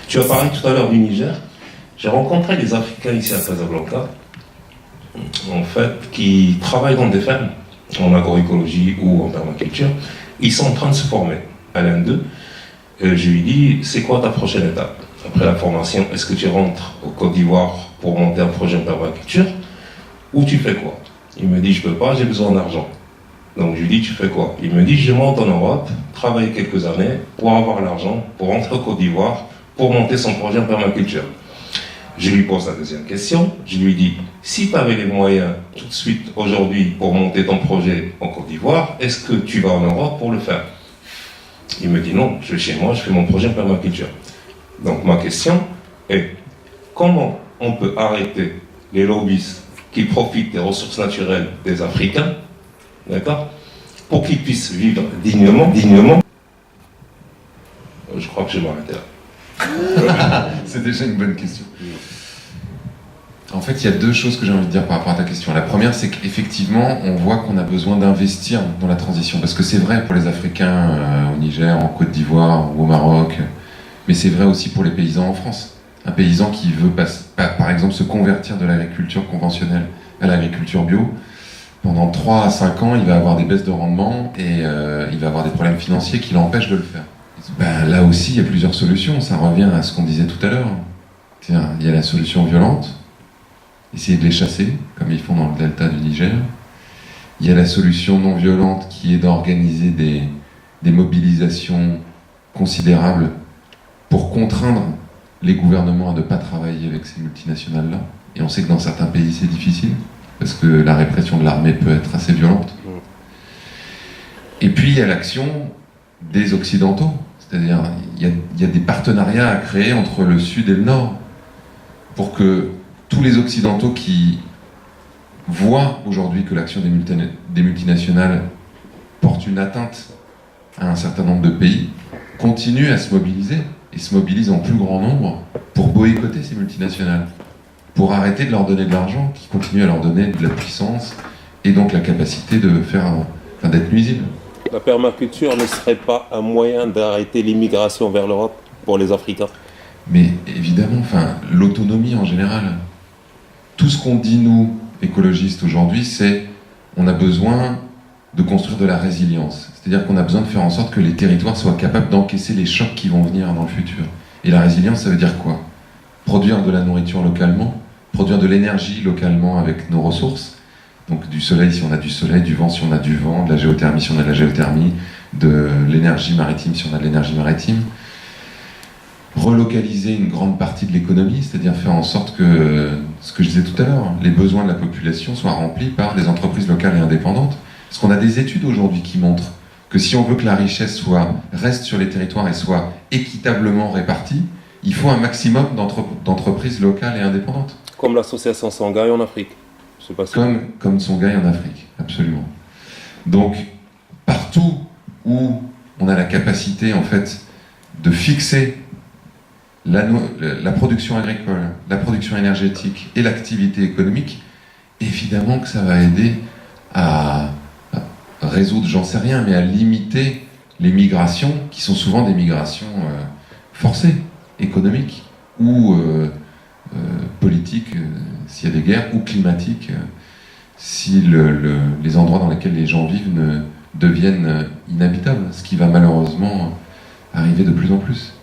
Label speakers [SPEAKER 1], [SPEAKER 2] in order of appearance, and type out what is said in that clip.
[SPEAKER 1] Tu as parlé tout à l'heure du Niger. J'ai rencontré des Africains ici à Casablanca, en fait, qui travaillent dans des fermes, en agroécologie ou en permaculture. Ils sont en train de se former à l'un d'eux. Je lui dis, c'est quoi ta prochaine étape? Après la formation, est-ce que tu rentres au Côte d'Ivoire pour monter un projet en permaculture ou tu fais quoi? Il me dit, je peux pas, j'ai besoin d'argent. Donc je lui dis, tu fais quoi? Il me dit, je monte en Europe, travailler quelques années pour avoir l'argent, pour rentrer au Côte d'Ivoire, pour monter son projet en permaculture. Je lui pose la deuxième question, je lui dis, si tu avais les moyens tout de suite aujourd'hui pour monter ton projet en Côte d'Ivoire, est-ce que tu vas en Europe pour le faire? Il me dit non, je vais chez moi, je fais mon projet en permaculture. Donc ma question est, comment on peut arrêter les lobbyistes qui profitent des ressources naturelles des Africains, d'accord, pour qu'ils puissent vivre dignement. Je crois que je vais m'arrêter là.
[SPEAKER 2] C'est déjà une bonne question. En fait, il y a deux choses que j'ai envie de dire par rapport à ta question. La première, c'est qu'effectivement, on voit qu'on a besoin d'investir dans la transition. Parce que c'est vrai pour les Africains au Niger, en Côte d'Ivoire ou au Maroc, mais c'est vrai aussi pour les paysans en France. Un paysan qui veut, par exemple, se convertir de l'agriculture conventionnelle à l'agriculture bio, pendant 3 à 5 ans, il va avoir des baisses de rendement et il va avoir des problèmes financiers qui l'empêchent de le faire. Là aussi, il y a plusieurs solutions. Ça revient à ce qu'on disait tout à l'heure. Il y a la solution violente, essayer de les chasser, comme ils font dans le delta du Niger. Il y a la solution non violente qui est d'organiser des mobilisations considérables pour contraindre les gouvernements à ne pas travailler avec ces multinationales-là. Et on sait que dans certains pays, c'est difficile, parce que la répression de l'armée peut être assez violente. Et puis, il y a l'action des Occidentaux. C'est-à-dire, il y a des partenariats à créer entre le Sud et le Nord, pour que tous les Occidentaux qui voient aujourd'hui que l'action des multinationales porte une atteinte à un certain nombre de pays, continuent à se mobiliser, et se mobilisent en plus grand nombre pour boycotter ces multinationales, pour arrêter de leur donner de l'argent, qui continue à leur donner de la puissance, et donc la capacité d'être nuisible.
[SPEAKER 1] La permaculture ne serait pas un moyen d'arrêter l'immigration vers l'Europe pour les Africains?
[SPEAKER 2] Mais évidemment, l'autonomie en général. Tout ce qu'on dit, nous, écologistes, aujourd'hui, c'est on a besoin de construire de la résilience. C'est-à-dire qu'on a besoin de faire en sorte que les territoires soient capables d'encaisser les chocs qui vont venir dans le futur. Et la résilience, ça veut dire quoi? Produire de la nourriture localement, produire de l'énergie localement avec nos ressources. Donc du soleil si on a du soleil, du vent si on a du vent, de la géothermie si on a de la géothermie, de l'énergie maritime si on a de l'énergie maritime. Relocaliser une grande partie de l'économie, c'est-à-dire faire en sorte que, ce que je disais tout à l'heure, les besoins de la population soient remplis par des entreprises locales et indépendantes. Parce qu'on a des études aujourd'hui qui montrent que si on veut que la richesse reste sur les territoires et soit équitablement répartie, il faut un maximum d'entreprises locales et indépendantes.
[SPEAKER 1] Comme l'association Songhai en Afrique. Je sais pas si
[SPEAKER 2] comme Songhai en Afrique, absolument. Donc, partout où on a la capacité, en fait, de fixer la production agricole, la production énergétique et l'activité économique, évidemment que ça va aider à résoudre, j'en sais rien, mais à limiter les migrations, qui sont souvent des migrations forcées, économiques, ou politiques, s'il y a des guerres, ou climatiques, si les endroits dans lesquels les gens vivent deviennent inhabitables, ce qui va malheureusement arriver de plus en plus.